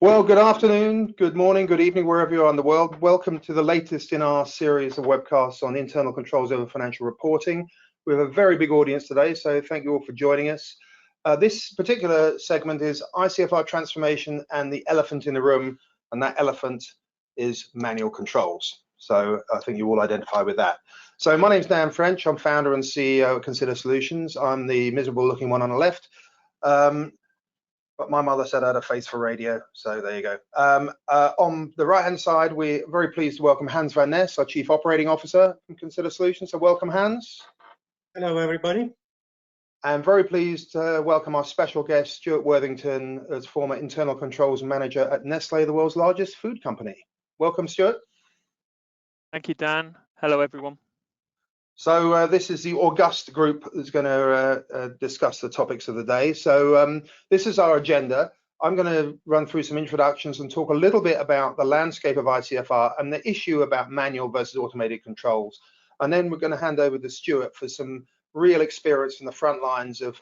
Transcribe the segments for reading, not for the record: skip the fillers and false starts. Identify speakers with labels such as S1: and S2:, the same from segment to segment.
S1: Well, good afternoon, good morning, good evening, wherever you are in the world. Welcome to the latest in our series of webcasts on internal controls over financial reporting. We have a very big audience today, so thank you all for joining us. This particular segment is ICFR transformation and the elephant in the room, and that elephant is manual controls. So I think you all identify with that. So my name is Dan French. I'm founder and CEO at Consider Solutions. I'm the miserable looking one on the left. But my mother said I had a face for radio, so there you go. On the right-hand side, we're very pleased to welcome Hans van Ness, our Chief Operating Officer from Consider Solutions. So welcome, Hans.
S2: Hello, everybody.
S1: And very pleased to welcome our special guest, Stuart Worthington, as former Internal Controls Manager at Nestle, the world's largest food company. Welcome, Stuart.
S3: Thank you, Dan. Hello, everyone.
S1: So this is the august group that's going to discuss the topics of the day. So this is our agenda. I'm going to run through some introductions and talk a little bit about the landscape of ICFR and the issue about manual versus automated controls. And then we're going to hand over to Stuart for some real experience from the front lines of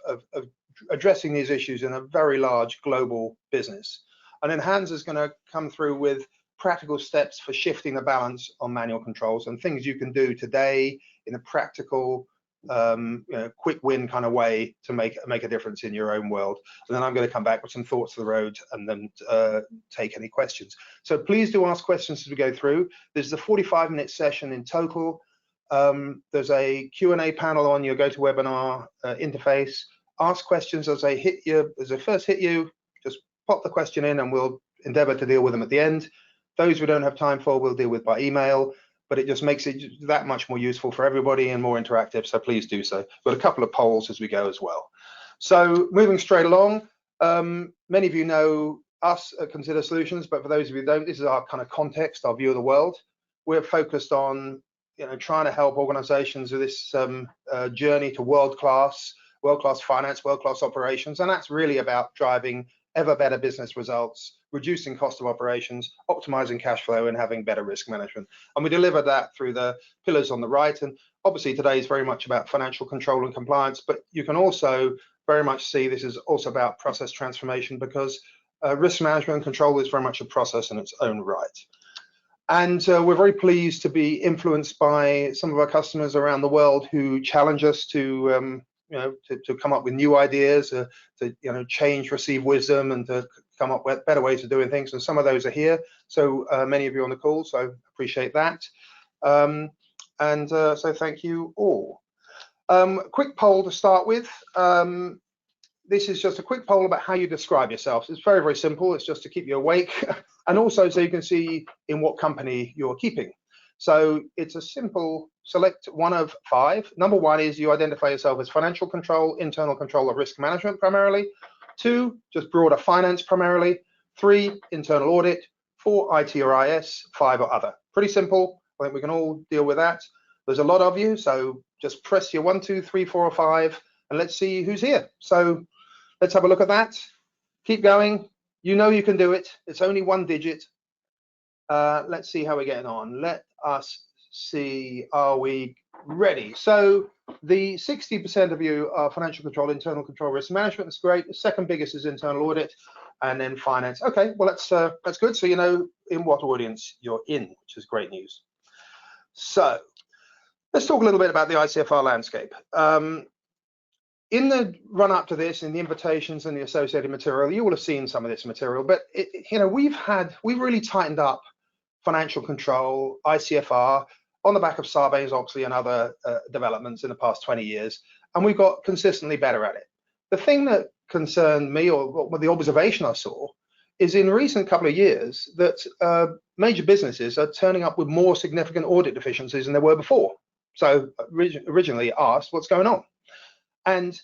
S1: addressing these issues in a very large global business. And then Hans is going to come through with practical steps for shifting the balance on manual controls and things you can do today in a practical, quick win kind of way to make a difference in your own world. And then I'm going to come back with some thoughts of the road and then take any questions. So please do ask questions as we go through. This is a 45-minute session in total. There's a Q&A panel on your GoToWebinar interface. Ask questions as they hit you, as they first hit you. Just pop the question in and we'll endeavor to deal with them at the end. Those we don't have time for, we'll deal with by email, but it just makes it that much more useful for everybody and more interactive, so please do so. We've got a couple of polls as we go as well. So moving straight along, many of you know us at Consider Solutions, but for those of you who don't, this is our kind of context, our view of the world. We're focused on trying to help organizations with this journey to world-class finance, world-class operations, and that's really about driving ever better business results, reducing cost of operations, optimizing cash flow, and having better risk management. And we deliver that through the pillars on the right. And obviously today is very much about financial control and compliance, but you can also very much see this is also about process transformation, because risk management and control is very much a process in its own right. And we're very pleased to be influenced by some of our customers around the world who challenge us to come up with new ideas, to change, receive wisdom, and to come up with better ways of doing things. And some of those are here. So many of you on the call, so appreciate that. So thank you all. Quick poll to start with. This is just a quick poll about how you describe yourselves. It's very, very simple. It's just to keep you awake and also so you can see in what company you're keeping. So it's a simple select one of 5. Number 1 is you identify yourself as financial control, internal control, or risk management primarily. 2, just broader finance primarily. 3, internal audit. 4, IT or IS. 5 or other. Pretty simple. I think we can all deal with that. There's a lot of you, so just press your 1, 2, 3, 4, or 5, and let's see who's here. So let's have a look at that. Keep going. You know you can do it. It's only 1 digit. Let's see how we're getting on. Let us see, are we ready? So the 60% of you are financial control, internal control, risk management. That's great. The second biggest is internal audit, and then finance. Okay, well that's good. So you know in what audience you're in, which is great news. So let's talk a little bit about the ICFR landscape. In the run up to this, in the invitations and the associated material, you will have seen some of this material, but we've really tightened up financial control, ICFR, on the back of Sarbanes-Oxley and other developments in the past 20 years, and we've got consistently better at it. The thing that concerned me, or the observation I saw, is in recent couple of years that major businesses are turning up with more significant audit deficiencies than there were before. So originally asked, what's going on? And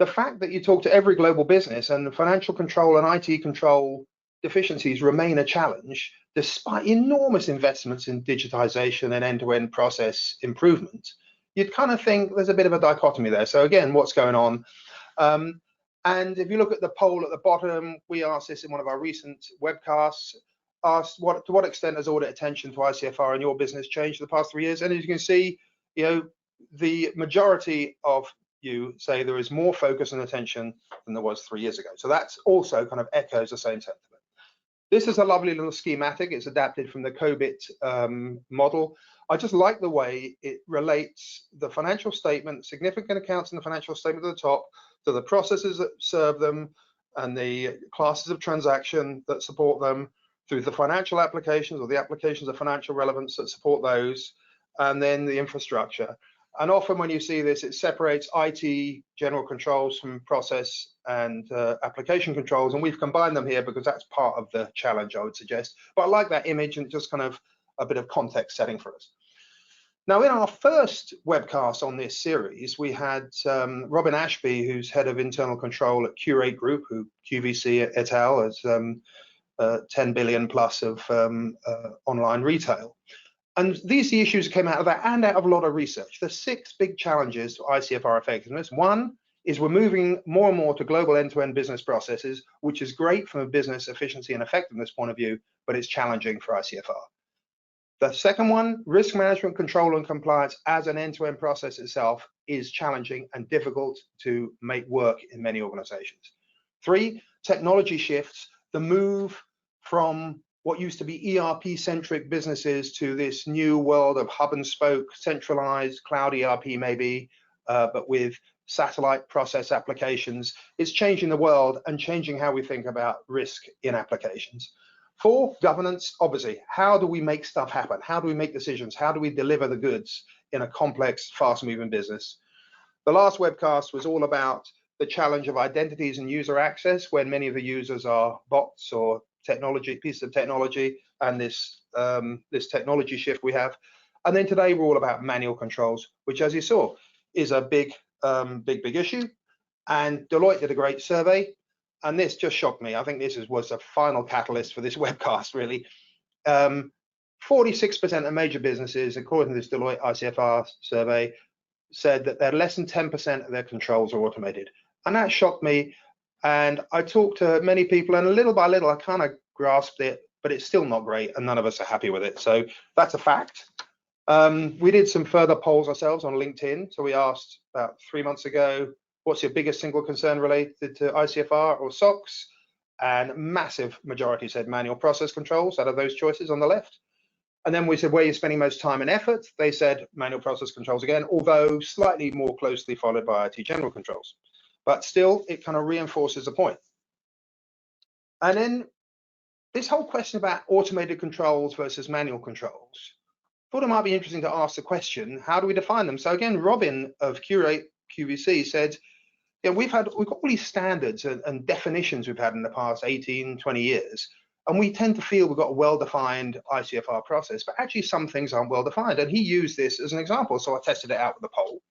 S1: the fact that you talk to every global business and financial control and IT control deficiencies remain a challenge, despite enormous investments in digitization and end-to-end process improvement, you'd kind of think there's a bit of a dichotomy there. So again, what's going on? And if you look at the poll at the bottom, we asked this in one of our recent webcasts, asked to what extent has audit attention to ICFR in your business changed in the past 3 years? And as you can see, the majority of you say there is more focus and attention than there was 3 years ago. So that's also kind of echoes the same sentiment. This is a lovely little schematic. It's adapted from the COBIT model. I just like the way it relates the financial statement, significant accounts in the financial statement at the top, to the processes that serve them and the classes of transaction that support them, through the financial applications or the applications of financial relevance that support those, and then the infrastructure. And often when you see this, it separates IT general controls from process and application controls, and we've combined them here because that's part of the challenge, I would suggest. But I like that image, and just kind of a bit of context setting for us. Now, in our first webcast on this series, we had Robin Ashby, who's head of internal control at Curate Group, who QVC et al. Has 10 billion plus of online retail. And these are the issues that came out of that and out of a lot of research. There's 6 big challenges to ICFR effectiveness. One is we're moving more and more to global end-to-end business processes, which is great from a business efficiency and effectiveness point of view, but it's challenging for ICFR. The second one, risk management, control and compliance as an end-to-end process itself is challenging and difficult to make work in many organizations. 3, technology shifts, the move from what used to be ERP-centric businesses to this new world of hub and spoke, centralized cloud ERP maybe, but with satellite process applications. It's changing the world and changing how we think about risk in applications. 4, governance, obviously. How do we make stuff happen? How do we make decisions? How do we deliver the goods in a complex, fast-moving business? The last webcast was all about the challenge of identities and user access, when many of the users are bots or pieces of technology, and this technology shift we have. And then today we're all about manual controls, which, as you saw, is a big issue. And Deloitte did a great survey, and this just shocked me. I think this was a final catalyst for this webcast, really. 46% of major businesses, according to this Deloitte ICFR survey, said that they're less than 10% of their controls are automated. And that shocked me. And I talked to many people, and little by little, I kind of grasped it, but it's still not great, and none of us are happy with it. So that's a fact. We did some further polls ourselves on LinkedIn. So we asked about 3 months ago, what's your biggest single concern related to ICFR or SOX? And massive majority said manual process controls out of those choices on the left. And then we said, where are you spending most time and effort? They said manual process controls again, although slightly more closely followed by IT general controls. But still, it kind of reinforces the point. And then this whole question about automated controls versus manual controls, I thought it might be interesting to ask the question, how do we define them? So again, Robin of Curate QVC said, yeah, we've got all these standards and definitions we've had in the past 18, 20 years, and we tend to feel we've got a well-defined ICFR process, but actually some things aren't well-defined. And he used this as an example, so I tested it out with the poll.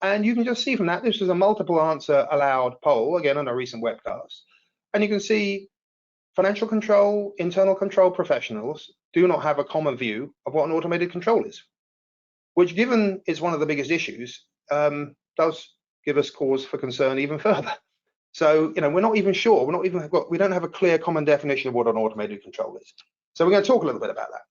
S1: And you can just see from that, this was a multiple answer allowed poll, again on a recent webcast. And you can see financial control, internal control professionals do not have a common view of what an automated control is, which, given is one of the biggest issues, does give us cause for concern even further. So, we're not even sure, we don't have a clear common definition of what an automated control is. So we're going to talk a little bit about that.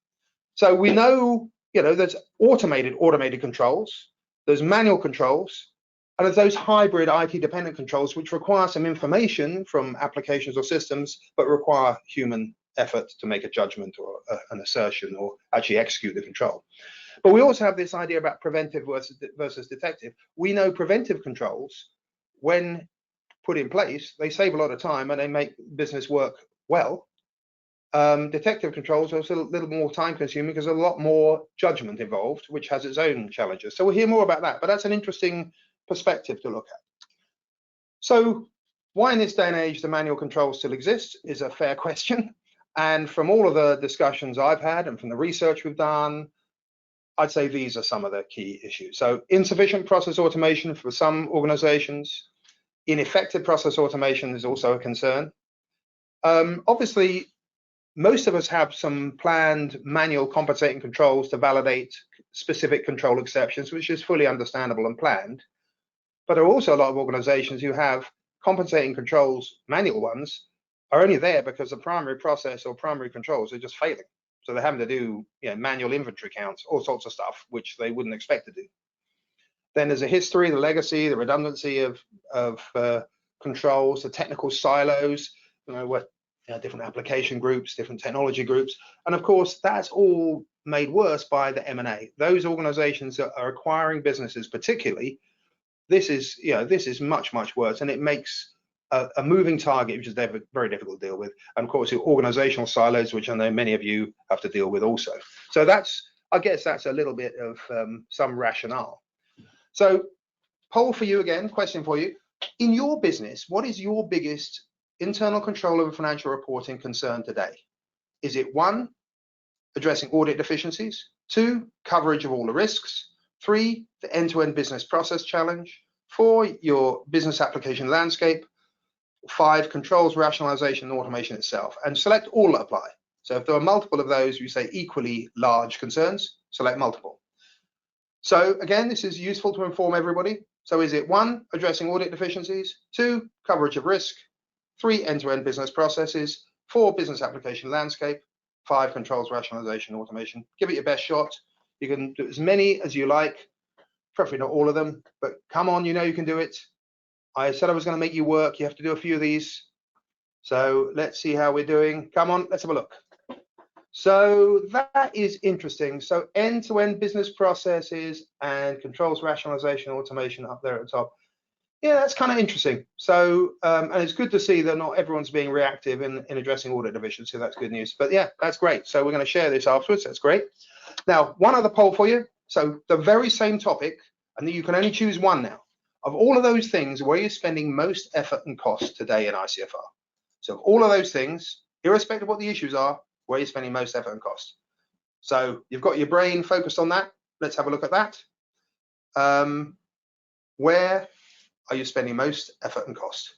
S1: So we know, there's automated controls, there's manual controls, and there's those hybrid IT-dependent controls which require some information from applications or systems, but require human effort to make a judgment or an assertion or actually execute the control. But we also have this idea about preventive versus detective. We know preventive controls, when put in place, they save a lot of time and they make business work well. Detective controls are also a little more time consuming because there's a lot more judgment involved, which has its own challenges. So we'll hear more about that, but that's an interesting perspective to look at. So why in this day and age the manual controls still exist is a fair question. And from all of the discussions I've had and from the research we've done, I'd say these are some of the key issues. So insufficient process automation for some organizations, ineffective process automation is also a concern. Obviously, most of us have some planned manual compensating controls to validate specific control exceptions, which is fully understandable and planned. But there are also a lot of organizations who have compensating controls, manual ones, are only there because the primary process or primary controls are just failing. So they're having to do manual inventory counts, all sorts of stuff, which they wouldn't expect to do. Then there's a history, the legacy, the redundancy of controls, the technical silos, what different application groups, different technology groups, and of course that's all made worse by the M&A. Those organizations that are acquiring businesses particularly, this is much worse, and it makes a moving target, which is very difficult to deal with, and of course your organizational silos, which I know many of you have to deal with also. So I guess that's a little bit of some rationale. So poll for you again, question for you. In your business, what is your biggest internal control over financial reporting concern today? Is it 1, addressing audit deficiencies, 2, coverage of all the risks, 3, the end-to-end business process challenge, 4, your business application landscape, 5, controls, rationalization, and automation itself, and select all that apply. So if there are multiple of those, you say equally large concerns, select multiple. So again, this is useful to inform everybody. So is it 1, addressing audit deficiencies, 2, coverage of risk, 3, end-to-end business processes, 4, business application landscape, 5, controls, rationalization, automation? Give it your best shot. You can do as many as you like, preferably not all of them, but come on, you know you can do it. I said I was going to make you work. You have to do a few of these. So let's see how we're doing. Come on, let's have a look. So that is interesting. So end-to-end business processes and controls, rationalization, automation up there at the top. Yeah, that's kind of interesting. So, and it's good to see that not everyone's being reactive in addressing audit deficiency. That's good news. But yeah, that's great. So we're going to share this afterwards. That's great. Now, one other poll for you. So the very same topic, and you can only choose one now. Of all of those things, where you're spending most effort and cost today in ICFR. So all of those things, irrespective of what the issues are, where you're spending most effort and cost. So you've got your brain focused on that. Let's have a look at that. Where are you spending most effort and cost?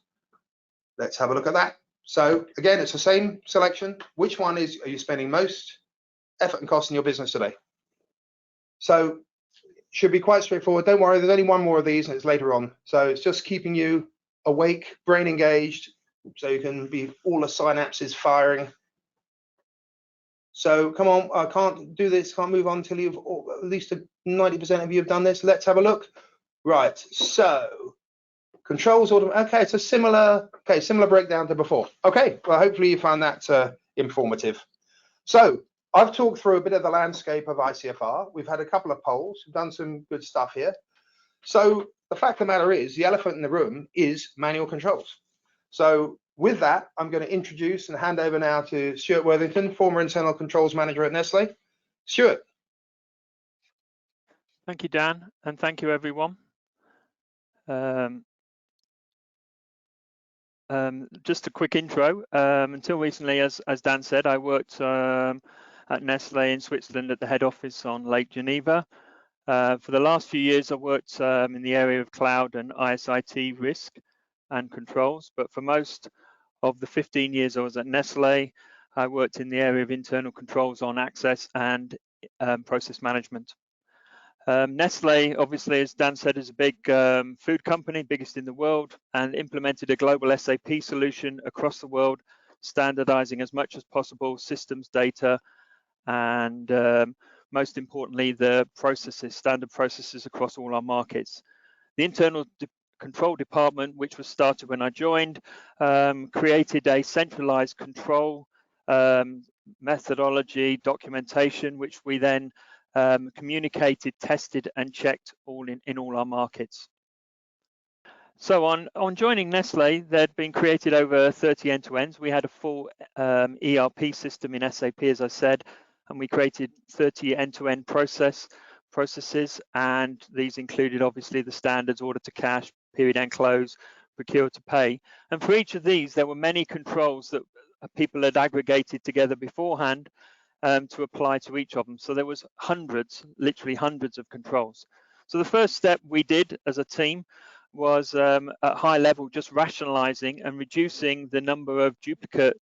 S1: Let's have a look at that. So again, it's the same selection. Which one are you spending most effort and cost in your business today? So should be quite straightforward. Don't worry, there's only one more of these and it's later on. So it's just keeping you awake, brain engaged, so you can be all the synapses firing. So come on, I can't do this, can't move on until you've at least 90% of you have done this. Let's have a look. Right, so controls, okay, it's a similar breakdown to before. Okay, well, hopefully you found that informative. So I've talked through a bit of the landscape of ICFR. We've had a couple of polls. We've done some good stuff here. So the fact of the matter is, the elephant in the room is manual controls. So with that, I'm going to introduce and hand over now to Stuart Worthington, former internal controls manager at Nestle. Stuart.
S3: Thank you, Dan, and thank you, everyone. Just a quick intro. Until recently, as Dan said, I worked at Nestle in Switzerland at the head office on Lake Geneva. For the last few years, I worked in the area of cloud and ISIT risk and controls, but for most of the 15 years I was at Nestle, I worked in the area of internal controls on access and process management. Nestle, obviously, as Dan said, is a big food company, biggest in the world, and implemented a global SAP solution across the world, standardizing as much as possible systems data and most importantly, the processes, standard processes across all our markets. The internal control department, which was started when I joined, created a centralized control methodology documentation, which we then communicated, tested, and checked all in all our markets. So on joining Nestle, there'd been created over 30 end-to-ends. We had a full ERP system in SAP, as I said, and we created 30 end-to-end processes, and these included obviously the standards, order to cash, period end close, procure to pay. And for each of these, there were many controls that people had aggregated together beforehand to apply to each of them. So there was hundreds, literally hundreds of controls. So the first step we did as a team was at high level just rationalizing and reducing the number of duplicate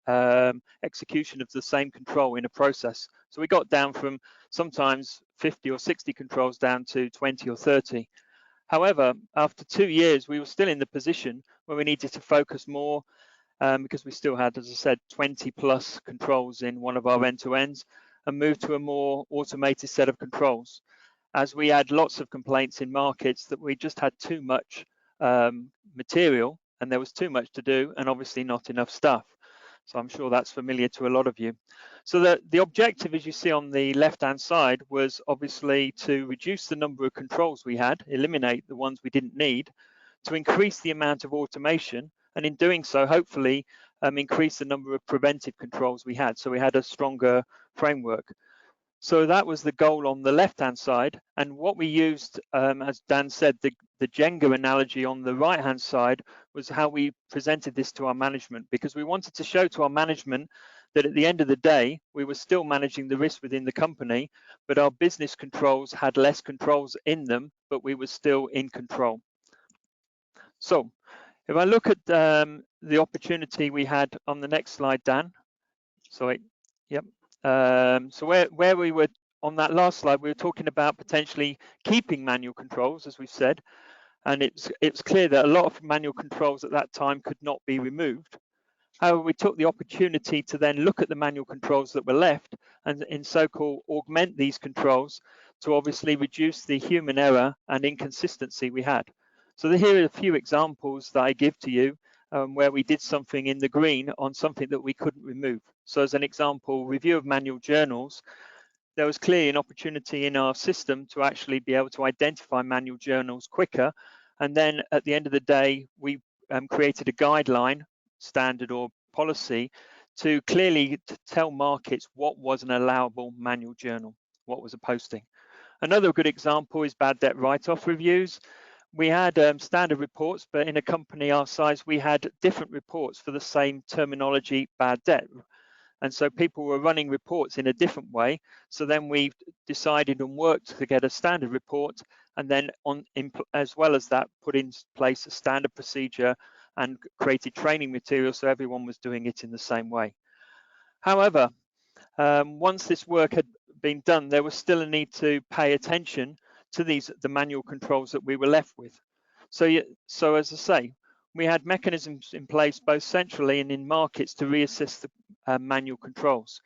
S3: execution of the same control in a process. So we got down from sometimes 50 or 60 controls down to 20 or 30. However, after 2 years, we were still in the position where we needed to focus more because we still had, as I said, 20 plus controls in one of our end-to-ends, and move to a more automated set of controls, as we had lots of complaints in markets that we just had too much material and there was too much to do and obviously not enough staff. So I'm sure that's familiar to a lot of you. So the objective, as you see on the left-hand side, was obviously to reduce the number of controls we had, eliminate the ones we didn't need, to increase the amount of automation, and in doing so, hopefully increase the number of preventive controls we had. So we had a stronger framework. So that was the goal on the left-hand side. And what we used, as Dan said, the Jenga analogy on the right-hand side was how we presented this to our management, because we wanted to show to our management that at the end of the day, we were still managing the risk within the company, but our business controls had less controls in them, but we were still in control. So if I look at the opportunity we had on the next slide, Dan. Sorry, yep. So where we were on that last slide, we were talking about potentially keeping manual controls, as we've said, and it's clear that a lot of manual controls at that time could not be removed. However, we took the opportunity to then look at the manual controls that were left and in so-called augment these controls to obviously reduce the human error and inconsistency we had. So here are a few examples that I give to you where we did something in the green on something that we couldn't remove. So as an example, review of manual journals, there was clearly an opportunity in our system to actually be able to identify manual journals quicker. And then at the end of the day, we created a guideline, standard or policy, to clearly tell markets what was an allowable manual journal, what was a posting. Another good example is bad debt write-off reviews. We had standard reports, but in a company our size, we had different reports for the same terminology, bad debt. And so people were running reports in a different way. So then we decided and worked to get a standard report, and then as well as that, put in place a standard procedure and created training materials so everyone was doing it in the same way. However, once this work had been done, there was still a need to pay attention to the manual controls that we were left with. So as I say, we had mechanisms in place both centrally and in markets to reassess the manual controls,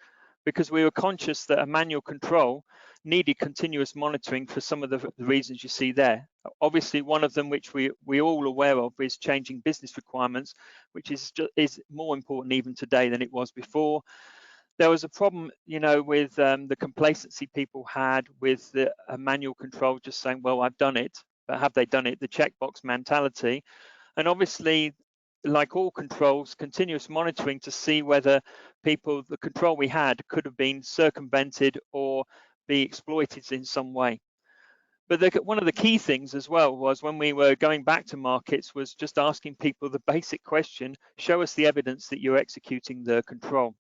S3: because we were conscious that a manual control needed continuous monitoring for some of the reasons you see there. Obviously, one of them, which we're all aware of, is changing business requirements, which is more important even today than it was before. There was a problem, you know, with the complacency people had with the manual control, just saying, well, I've done it, but have they done it? The checkbox mentality. And obviously, like all controls, continuous monitoring to see whether the control we had could have been circumvented or be exploited in some way. But one of the key things as well was when we were going back to markets was just asking people the basic question, show us the evidence that you're executing the control.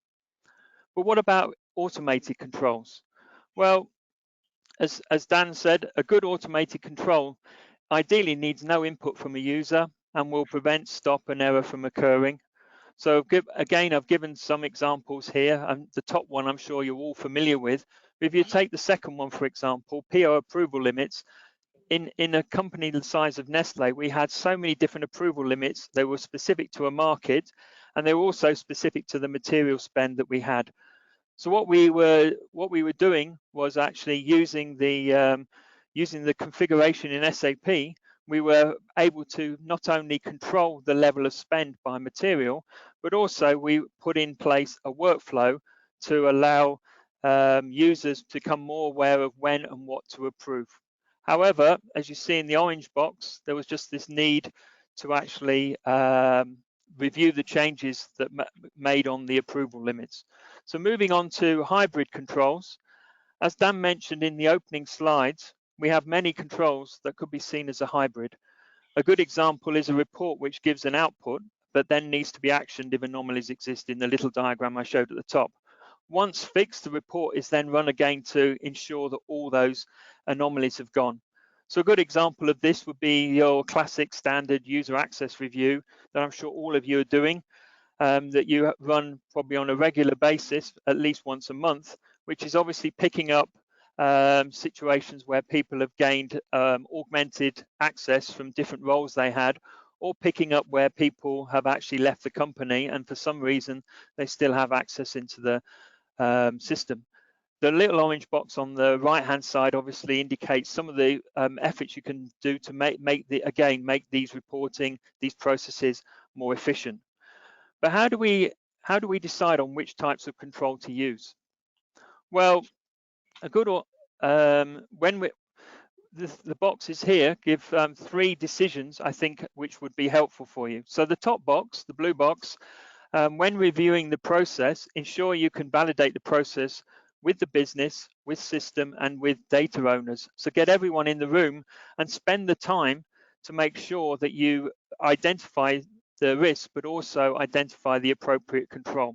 S3: But what about automated controls? Well, as Dan said, a good automated control ideally needs no input from a user and will prevent, stop, and error from occurring. So again, I've given some examples here, and the top one I'm sure you're all familiar with. If you take the second one, for example, PO approval limits, in a company the size of Nestle, we had so many different approval limits. They were specific to a market, and they were also specific to the material spend that we had. So what we were doing was actually using the configuration in SAP. We were able to not only control the level of spend by material, but also we put in place a workflow to allow users to become more aware of when and what to approve. However, as you see in the orange box, there was just this need to actually review the changes that made on the approval limits. So moving on to hybrid controls, as Dan mentioned in the opening slides, we have many controls that could be seen as a hybrid. A good example is a report which gives an output, but then needs to be actioned if anomalies exist in the little diagram I showed at the top. Once fixed, the report is then run again to ensure that all those anomalies have gone. So a good example of this would be your classic standard user access review that I'm sure all of you are doing, that you run probably on a regular basis, at least once a month, which is obviously picking up situations where people have gained augmented access from different roles they had, or picking up where people have actually left the company and for some reason they still have access into the system. The little orange box on the right-hand side obviously indicates some of the efforts you can do to make these reporting, these processes more efficient. But how do how do we decide on which types of control to use? Well, a good when we the boxes here give 3 decisions, I think, which would be helpful for you. So the top box, the blue box, when reviewing the process, ensure you can validate the process with the business, with system, and with data owners. So get everyone in the room and spend the time to make sure that you identify the risk, but also identify the appropriate control.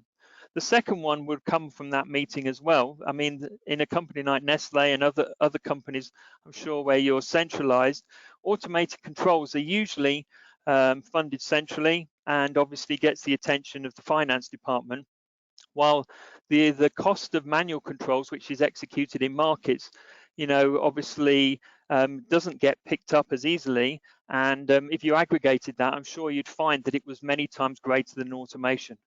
S3: The second one would come from that meeting as well. I mean, in a company like Nestle and other companies, I'm sure, where you're centralized, automated controls are usually funded centrally and obviously gets the attention of the finance department, while the cost of manual controls, which is executed in markets, you know, obviously doesn't get picked up as easily. And if you aggregated that, I'm sure you'd find that it was many times greater than automation.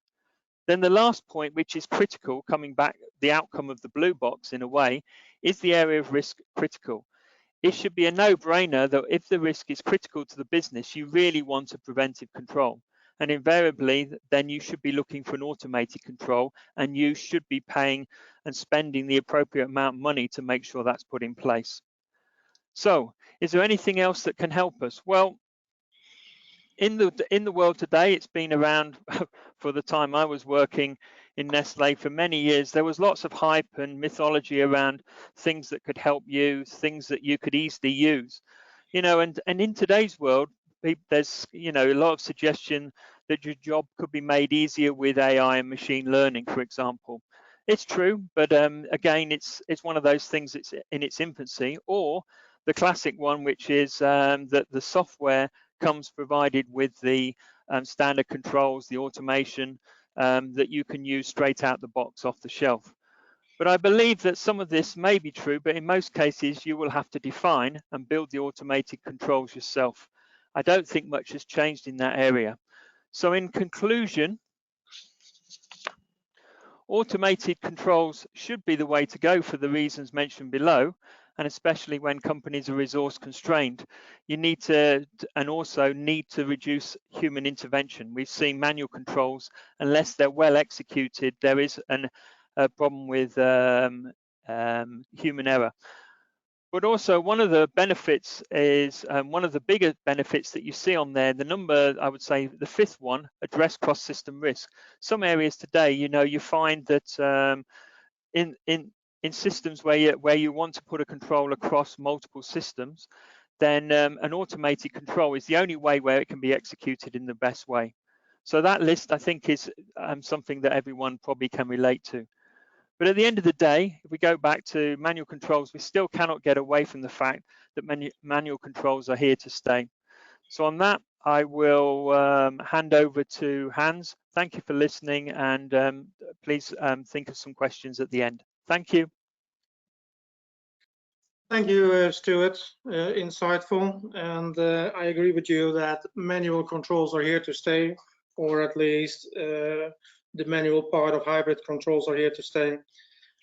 S3: Then the last point, which is critical, coming back, the outcome of the blue box in a way, is the area of risk critical. It should be a no-brainer that if the risk is critical to the business, you really want a preventive control. And invariably, then you should be looking for an automated control, and you should be paying and spending the appropriate amount of money to make sure that's put in place. So, is there anything else that can help us? Well, in the world today, it's been around for the time I was working in Nestle for many years. There was lots of hype and mythology around things that could help you, things that you could easily use, you know. And in today's world, there's, you know, a lot of suggestion that your job could be made easier with AI and machine learning, for example. It's true, but again, it's one of those things that's in its infancy. Or the classic one, which is that the software comes provided with the standard controls, the automation that you can use straight out the box off the shelf. But I believe that some of this may be true, but in most cases you will have to define and build the automated controls yourself. I don't think much has changed in that area. So in conclusion, automated controls should be the way to go for the reasons mentioned below, and especially when companies are resource constrained. You need to, and also need to, reduce human intervention. We've seen manual controls, unless they're well executed, there is a problem with human error. But also, one of the benefits is, one of the bigger benefits that you see on there, the number, I would say the 5th one, address cross-system risk. Some areas today, you know, you find that in systems where you want to put a control across multiple systems, then an automated control is the only way where it can be executed in the best way. So that list, I think, is something that everyone probably can relate to. But at the end of the day, if we go back to manual controls, we still cannot get away from the fact that manual controls are here to stay. So on that, I will hand over to Hans. Thank you for listening, and please think of some questions at the end. Thank you.
S2: Thank you, Stuart. Insightful, and I agree with you that manual controls are here to stay, or at least the manual part of hybrid controls are here to stay.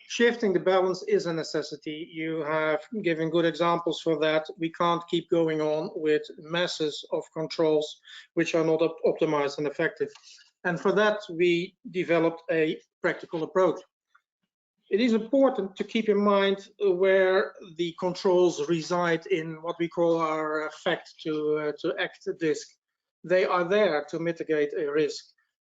S2: Shifting the balance is a necessity. You have given good examples for that. We can't keep going on with masses of controls which are not optimized and effective. And for that, we developed a practical approach. It is important to keep in mind where the controls reside in what we call our fact to act disk. They are there to mitigate a risk.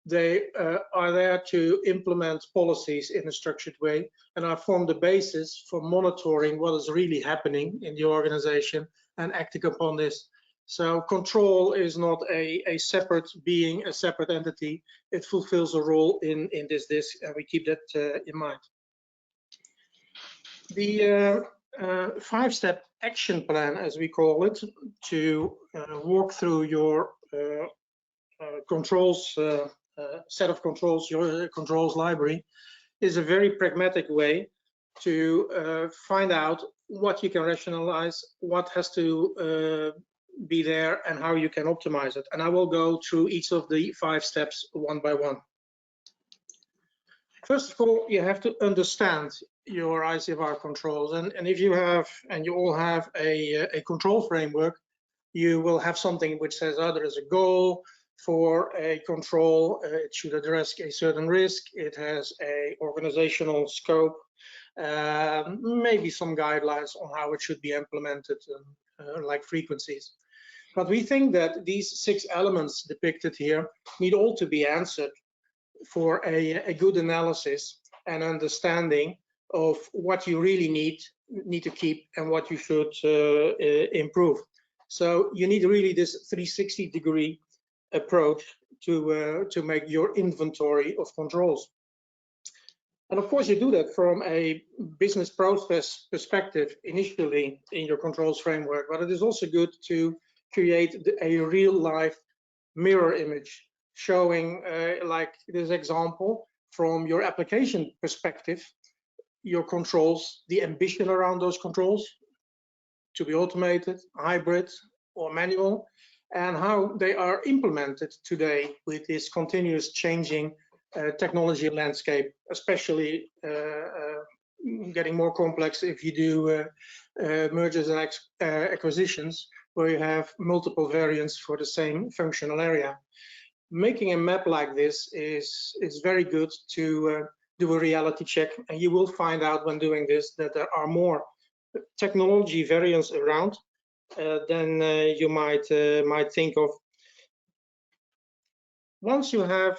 S2: They are there to implement policies in a structured way and are form the basis for monitoring what is really happening in the organization and acting upon this. So control is not a separate being, a separate entity. It fulfills a role in this disk, and we keep that in mind. The 5-step action plan, as we call it, to walk through your controls set of controls, your controls library, is a very pragmatic way to find out what you can rationalize, what has to be there, and how you can optimize it. And I will go through each of the 5 steps one by one. First of all, you have to understand your ICFR controls, and if you have, and you all have a control framework, you will have something which says, oh, there is a goal, for a control. It should address a certain risk. It has a organizational scope, maybe some guidelines on how it should be implemented, like frequencies. But we think that these 6 elements depicted here need all to be answered for a good analysis and understanding of what you really need to keep and what you should improve. So you need really this 360-degree approach to make your inventory of controls. And of course, you do that from a business process perspective initially in your controls framework, but it is also good to create a real life mirror image showing, like this example, from your application perspective, your controls, the ambition around those controls to be automated, hybrid, or manual, and how they are implemented today with this continuous changing technology landscape, especially getting more complex if you do mergers and acquisitions, where you have multiple variants for the same functional area. Making a map like this is very good to do a reality check, and you will find out when doing this that there are more technology variants around than you might think of. Once you have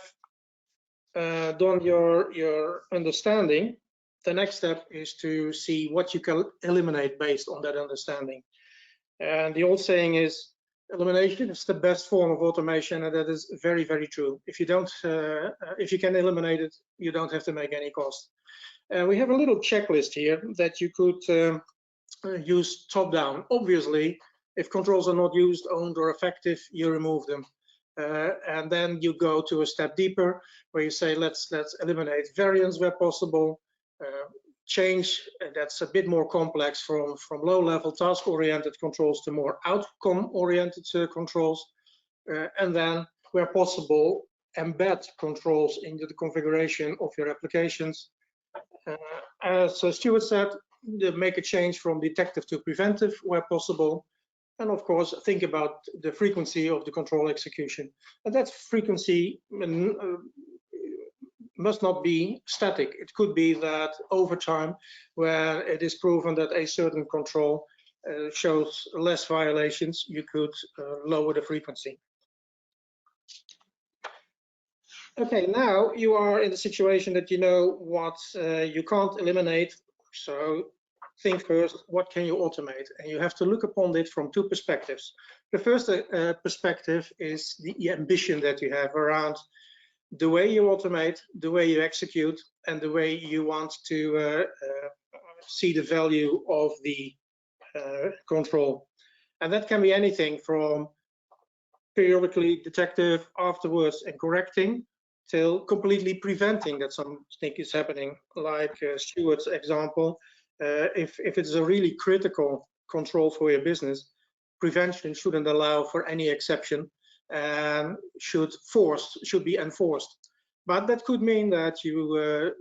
S2: done your understanding, the next step is to see what you can eliminate based on that understanding. And the old saying is, elimination is the best form of automation, and that is very, very true. If you can eliminate it, you don't have to make any cost. We have a little checklist here that you could use top down. Obviously, if controls are not used, owned, or effective, you remove them. And then you go to a step deeper, where you say, let's eliminate variance where possible, change that's a bit more complex from low-level task-oriented controls to more outcome-oriented controls, and then where possible, embed controls into the configuration of your applications. As Stuart said, make a change from detective to preventive where possible, and of course think about the frequency of the control execution. And that frequency must not be static. It could be that over time, where it is proven that a certain control shows less violations, you could lower the frequency. Okay, now you are in the situation that you know what you can't eliminate. So think first, what can you automate? And you have to look upon it from 2 perspectives. The first perspective is the ambition that you have around the way you automate, the way you execute, and the way you want to see the value of the control. And that can be anything from periodically detective, afterwards, and correcting, till completely preventing that something is happening, like Stuart's example. If it's a really critical control for your business, prevention shouldn't allow for any exception and should be enforced. But that could mean that you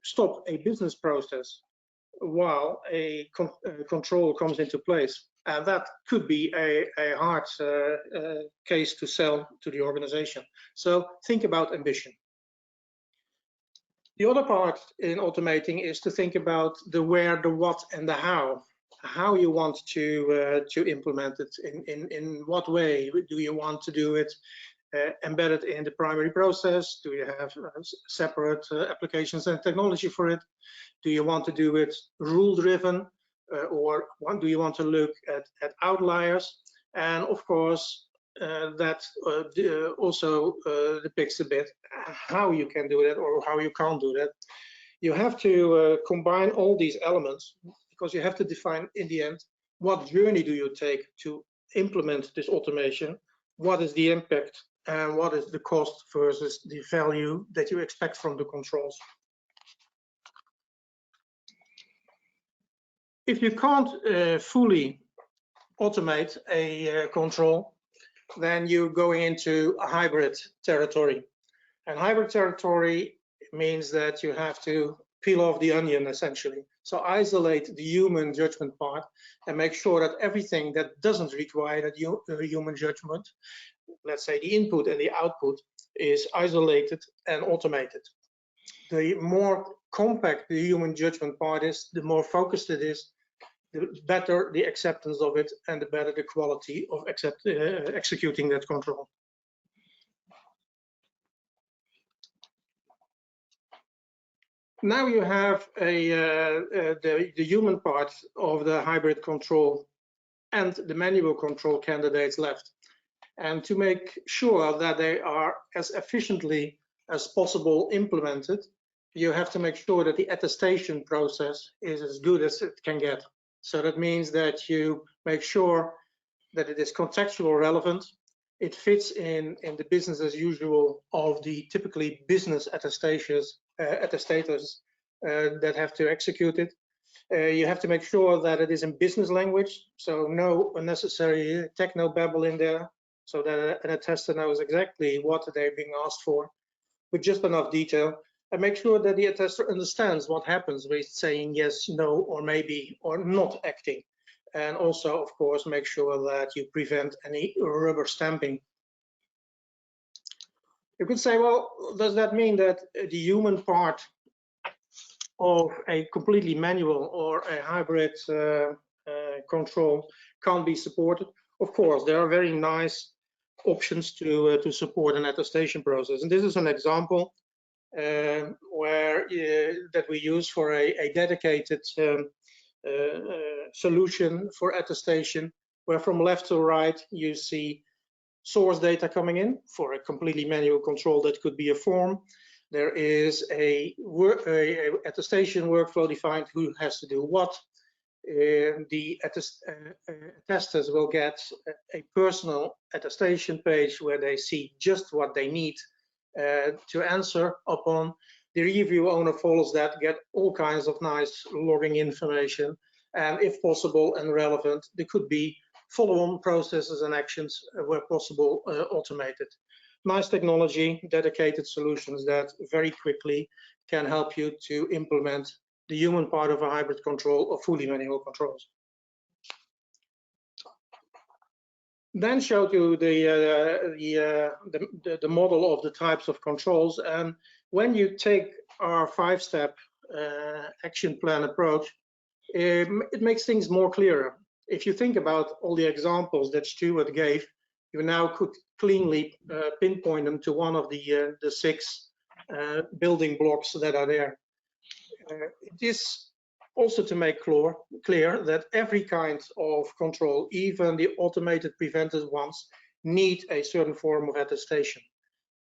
S2: stop a business process while a control comes into place, and that could be a hard case to sell to the organization. So think about ambition. The other part in automating is to think about the where, the what, and the how you want to implement it. In what way do you want to do it? Embedded in the primary process? Do you have separate applications and technology for it? Do you want to do it rule-driven, or do you want to look at outliers? And of course, that also depicts a bit how you can do that or how you can't do that. You have to combine all these elements, because you have to define in the end, what journey do you take to implement this automation? What is the impact, and what is the cost versus the value that you expect from the controls? If you can't fully automate a control, then you're going into a hybrid territory. And hybrid territory means that you have to peel off the onion, essentially. So isolate the human judgment part and make sure that everything that doesn't require that human judgment let's say the input and the output, is isolated and automated. The more compact the human judgment part is, the more focused it is, the better the acceptance of it and the better the quality of executing that control. Now you have the human part of the hybrid control and the manual control candidates left. And to make sure that they are as efficiently as possible implemented, you have to make sure that the attestation process is as good as it can get. So that means that you make sure that it is contextual relevant, it fits in the business as usual of the typically business attestators that have to execute it. You have to make sure that it is in business language, so no unnecessary techno babble in there, so that an attester knows exactly what they're being asked for, with just enough detail, and make sure that the attester understands what happens with saying yes, no, or maybe, or not acting. And also, of course, make sure that you prevent any rubber stamping. You could say, well, does that mean that the human part of a completely manual or a hybrid control can't be supported? Of course, there are very nice options to support an attestation process. And this is an example that we use for a dedicated solution for attestation, where from left to right you see source data coming in for a completely manual control. That could be a form. There is a attestation workflow defined who has to do what. The attesters will get a personal attestation page where they see just what they need to answer upon. The review owner follows that, get all kinds of nice logging information, and if possible and relevant, there could be follow-on processes and actions where possible automated. Nice technology, dedicated solutions that very quickly can help you to implement the human part of a hybrid control or fully manual controls. Then showed you the model of the types of controls, and when you take our 5-step action plan approach, it makes things more clearer. If you think about all the examples that Stuart gave, you now could cleanly pinpoint them to one of the 6 building blocks that are there. It is also to make clear that every kind of control, even the automated preventive ones, need a certain form of attestation.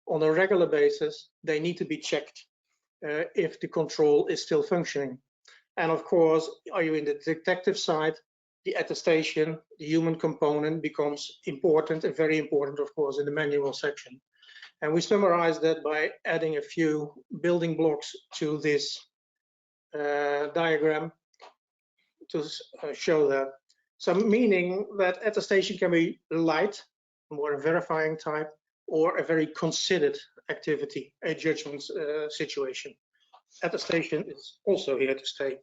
S2: On a regular basis, they need to be checked if the control is still functioning. And of course, are you in the detective side, the attestation, the human component becomes important, and very important, of course, in the manual section. And we summarize that by adding a few building blocks to this diagram to show that. So meaning that attestation can be light, more verifying type, or a very considered activity, a judgment situation. Attestation is also here to stay.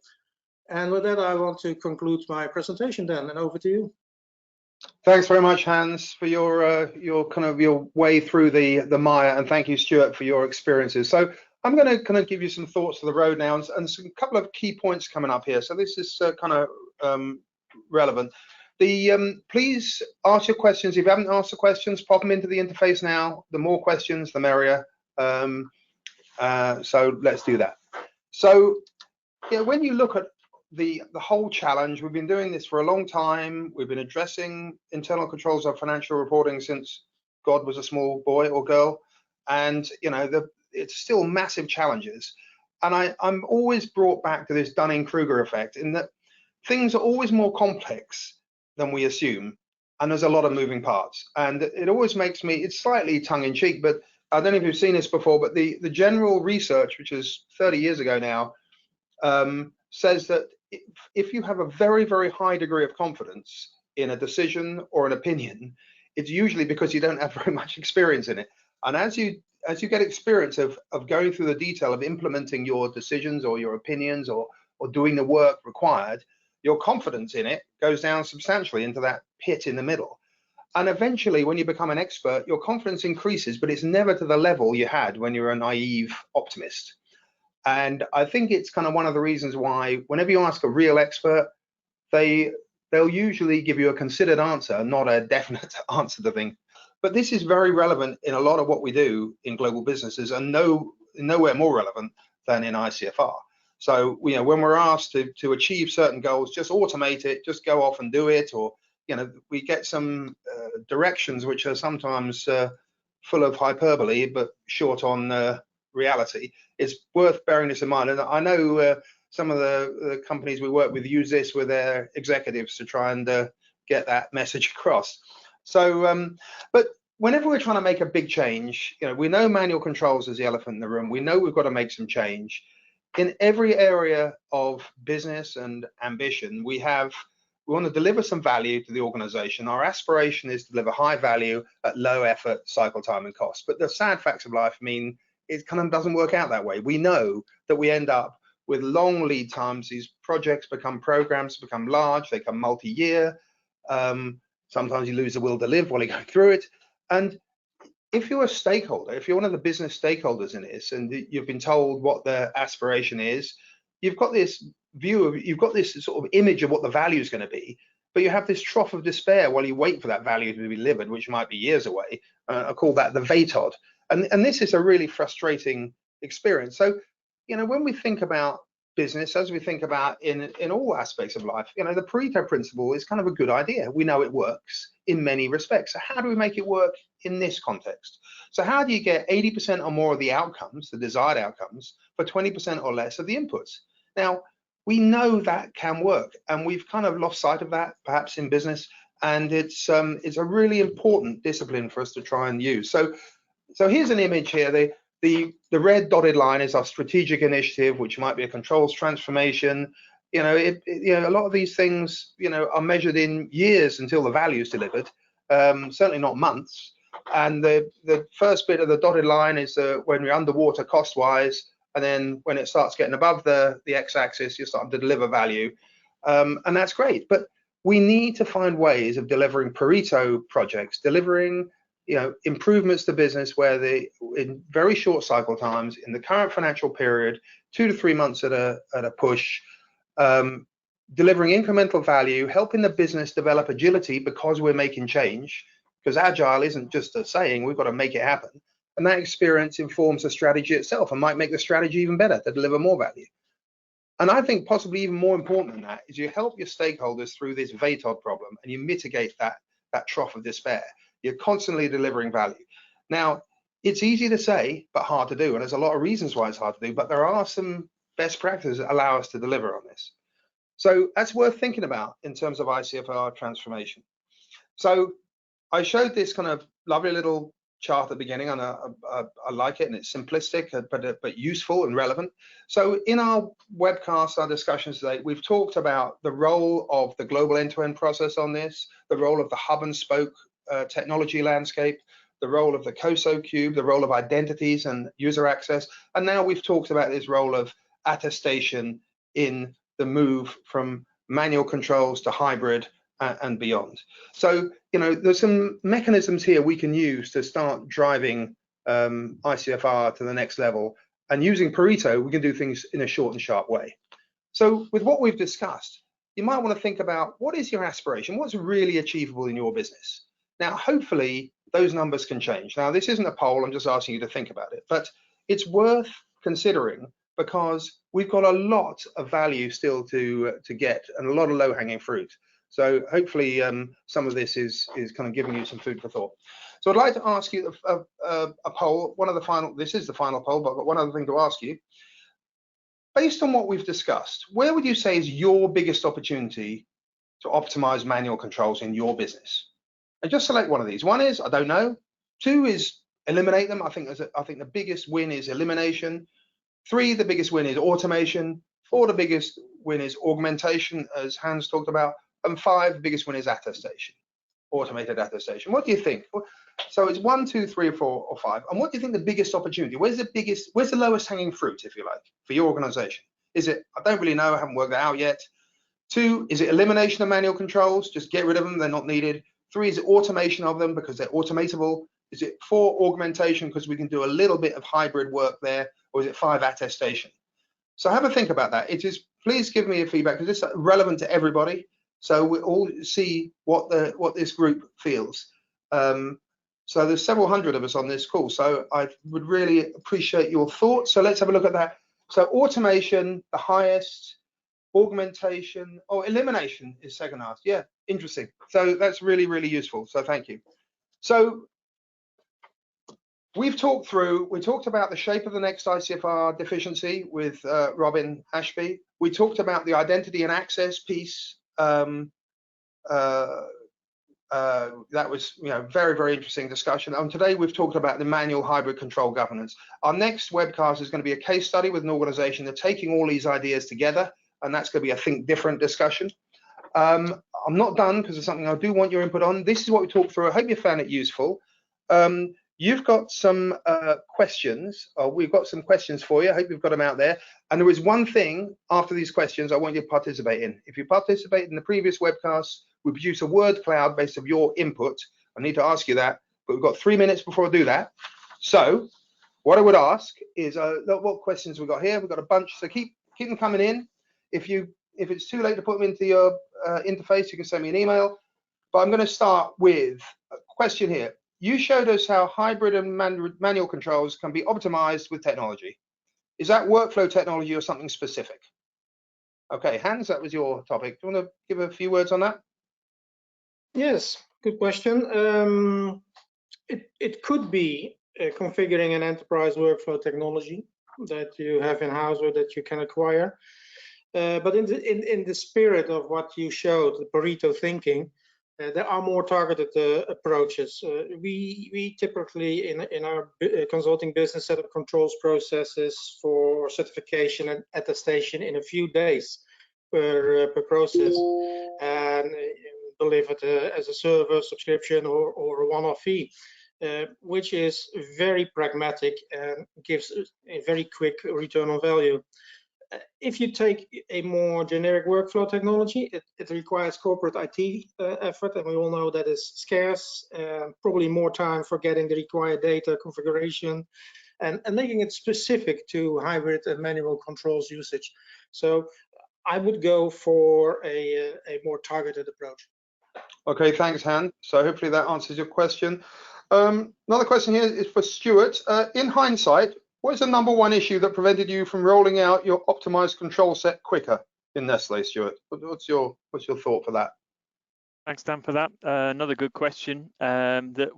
S2: And with that, I want to conclude my presentation then, and over to you.
S1: Thanks very much, Hans, for your way through the mire, and thank you, Stuart, for your experiences. So I'm going to kind of give you some thoughts for the road now, and a couple of key points coming up here. So this is relevant. Please ask your questions. If you haven't asked the questions, pop them into the interface now. The more questions, the merrier. So let's do that. So yeah, when you look at the whole challenge, we've been doing this for a long time. We've been addressing internal controls of financial reporting since God was a small boy or girl, and it's still massive challenges. And I'm always brought back to this Dunning-Kruger effect, in that things are always more complex than we assume, and there's a lot of moving parts. And it always makes me, it's slightly tongue-in-cheek, but I don't know if you've seen this before, but the general research, which is 30 years ago now, says that if you have a very, very high degree of confidence in a decision or an opinion, it's usually because you don't have very much experience in it. And as you get experience of going through the detail of implementing your decisions or your opinions or doing the work required, your confidence in it goes down substantially into that pit in the middle. And eventually, when you become an expert, your confidence increases, but it's never to the level you had when you were a naive optimist. And I think it's kind of one of the reasons why whenever you ask a real expert, they'll usually give you a considered answer, not a definite answer to things. But this is very relevant in a lot of what we do in global businesses, and nowhere more relevant than in ICFR. So, you know, when we're asked to achieve certain goals, just automate it, just go off and do it, or, you know, we get some directions which are sometimes full of hyperbole, but short on reality. It's worth bearing this in mind. And I know some of the companies we work with use this with their executives to try and get that message across. So, but whenever we're trying to make a big change, you know, we know manual controls is the elephant in the room. We know we've got to make some change. In every area of business and ambition, we want to deliver some value to the organization. Our aspiration is to deliver high value at low effort, cycle time and cost. But the sad facts of life mean it kind of doesn't work out that way. We know that we end up with long lead times. These projects become programs, become large, they become multi-year. Sometimes you lose the will to live while you're going through it. And if you're a stakeholder, if you're one of the business stakeholders in this, and you've been told what the aspiration is, you've got this view of, you've got this sort of image of what the value is going to be, but you have this trough of despair while you wait for that value to be delivered, which might be years away. I call that the VATOD. And this is a really frustrating experience. So, you know, when we think about business, as we think about in all aspects of life, you know, the Pareto principle is kind of a good idea. We know it works in many respects. So how do we make it work in this context? So how do you get 80% or more of the outcomes, the desired outcomes, for 20% or less of the inputs? Now, we know that can work, and we've kind of lost sight of that perhaps in business, and it's a really important discipline for us to try and use. So here's an image here. The red dotted line is our strategic initiative, which might be a controls transformation. You know, you know, a lot of these things, you know, are measured in years until the value is delivered, certainly not months. And the first bit of the dotted line is when we're underwater cost-wise, and then when it starts getting above the x-axis, you're starting to deliver value, and that's great. But we need to find ways of delivering Pareto projects, delivering, you know, improvements to business where in very short cycle times, in the current financial period, 2 to 3 months at a push, delivering incremental value, helping the business develop agility because we're making change, because agile isn't just a saying, we've got to make it happen. And that experience informs the strategy itself and might make the strategy even better to deliver more value. And I think possibly even more important than that is you help your stakeholders through this VATOD problem, and you mitigate that trough of despair. You're constantly delivering value. Now, it's easy to say, but hard to do. And there's a lot of reasons why it's hard to do, but there are some best practices that allow us to deliver on this. So that's worth thinking about in terms of ICFR transformation. So I showed this kind of lovely little chart at the beginning, and I like it, and it's simplistic, but useful and relevant. So in our webcast, our discussions today, we've talked about the role of the global end-to-end process on this, the role of the hub and spoke technology landscape, the role of the COSO cube, the role of identities and user access, and now we've talked about this role of attestation in the move from manual controls to hybrid and beyond. So, you know, there's some mechanisms here we can use to start driving ICFR to the next level, and using Pareto, we can do things in a short and sharp way. So with what we've discussed, you might want to think about what is your aspiration, what's really achievable in your business. Now, hopefully those numbers can change. Now, this isn't a poll, I'm just asking you to think about it, but it's worth considering because we've got a lot of value still to get and a lot of low-hanging fruit. So hopefully some of this is kind of giving you some food for thought. So I'd like to ask you a poll, this is the final poll, but I've got one other thing to ask you. Based on what we've discussed, where would you say is your biggest opportunity to optimize manual controls in your business? And just select one of these. One is, I don't know. 2 is eliminate them. I think the biggest win is elimination. 3, the biggest win is automation. 4, the biggest win is augmentation, as Hans talked about. And 5, the biggest win is attestation, automated attestation. What do you think? So it's 1, 2, 3, or 4, or 5. And what do you think the biggest opportunity? Where's the lowest hanging fruit, if you like, for your organization? Is it, I don't really know, I haven't worked that out yet. 2, is it elimination of manual controls? Just get rid of them, they're not needed. 3, is it automation of them because they're automatable? Is it 4, augmentation because we can do a little bit of hybrid work there? Or is it 5, attestation? So have a think about that. It is, please give me a feedback because it's relevant to everybody. So we all see what this group feels. So there's several hundred of us on this call. So I would really appreciate your thoughts. So let's have a look at that. So automation, the highest, augmentation, or elimination is second highest. Yeah, interesting. So that's really, really useful. So thank you. So we talked about the shape of the next ICFR deficiency with Robin Ashby. We talked about the identity and access piece. That was, very, very interesting discussion. And today we've talked about the manual hybrid control governance. Our next webcast is going to be a case study with an organization that's taking all these ideas together, and that's going to be a think different discussion. I'm not done because there's something I do want your input on. This is what we talked through. I hope you found it useful. You've got some questions, or we've got some questions for you. I hope you've got them out there. And there is one thing after these questions I want you to participate in. If you participate in the previous webcast, we produce a word cloud based on your input. I need to ask you that, but we've got 3 minutes before I do that. So what I would ask is, what questions we've got here? We've got a bunch, so keep them coming in. If it's too late to put them into your interface, you can send me an email. But I'm going to start with a question here. You showed us how hybrid and manual controls can be optimized with technology. Is that workflow technology or something specific? Okay, Hans, that was your topic. Do you want to give a few words on that?
S2: Yes, good question. It could be configuring an enterprise workflow technology that you have in-house or that you can acquire. But in the spirit of what you showed, the Pareto thinking, there are more targeted approaches. We typically in our consulting business set up controls processes for certification and attestation in a few days per process, and delivered as a server subscription or a one-off fee, which is very pragmatic and gives a very quick return on value. If you take a more generic workflow technology, it requires corporate IT effort, and we all know that is scarce, probably more time for getting the required data configuration and making it specific to hybrid and manual controls usage. So I would go for a more targeted approach.
S1: Okay, thanks, Han. So hopefully that answers your question. Another question here is for Stuart. In hindsight, what is the #1 issue that prevented you from rolling out your optimized control set quicker in Nestle, Stuart? What's your thought for that?
S3: Thanks, Dan, for that. Another good question that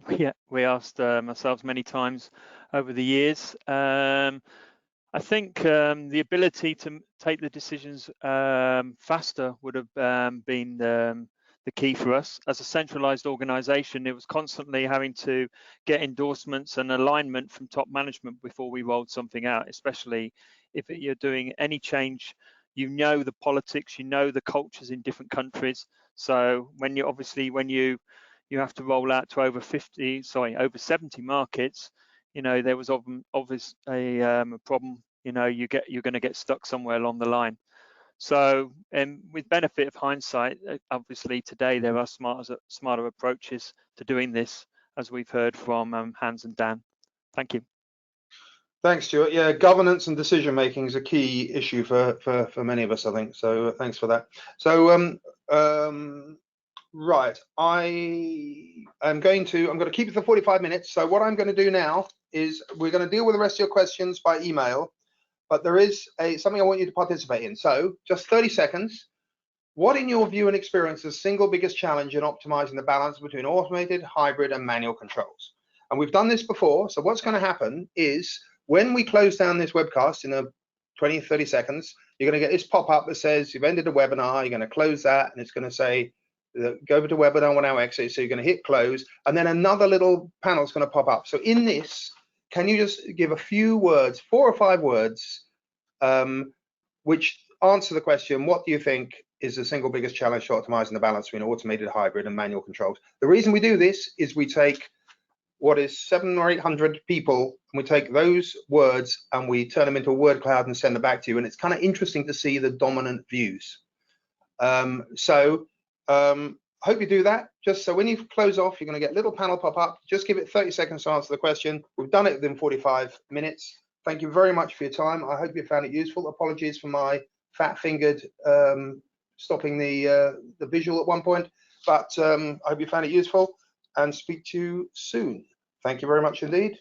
S3: we asked ourselves many times over the years. I think the ability to take the decisions faster would have been the key for us. As a centralized organization, it was constantly having to get endorsements and alignment from top management before we rolled something out, especially if you're doing any change. You know the politics, you know the cultures in different countries. So when you have to roll out to over 70 markets, there was obviously a problem. You're going to get stuck somewhere along the line. So, with benefit of hindsight, obviously today there are smarter approaches to doing this, as we've heard from Hans and Dan. Thank you.
S1: Thanks, Stuart. Yeah, governance and decision making is a key issue for many of us, I think. So thanks for that. So right, I'm going to keep it for 45 minutes. So what I'm going to do now is we're going to deal with the rest of your questions by email. But there is something I want you to participate in. So just 30 seconds. What, in your view and experience, is the single biggest challenge in optimizing the balance between automated, hybrid, and manual controls? And we've done this before. So what's going to happen is when we close down this webcast in 20, 30 seconds, you're going to get this pop-up that says you've ended a webinar. You're going to close that, and it's going to say, go over to webinar, will now exit. So you're going to hit close, and then another little panel is going to pop up. So in this, can you just give a few words, 4 or 5 words, which answer the question, what do you think is the single biggest challenge to optimizing the balance between automated, hybrid, and manual controls? The reason we do this is we take what is 700 or 800 people, and we take those words and we turn them into a word cloud and send them back to you. And it's kind of interesting to see the dominant views. hope you do that. Just so when you close off, you're going to get a little panel pop up. Just give it 30 seconds to answer the question. We've done it within 45 minutes. Thank you very much for your time. I hope you found it useful. Apologies for my fat-fingered stopping the visual at one point, but I hope you found it useful, and speak to you soon. Thank you very much indeed.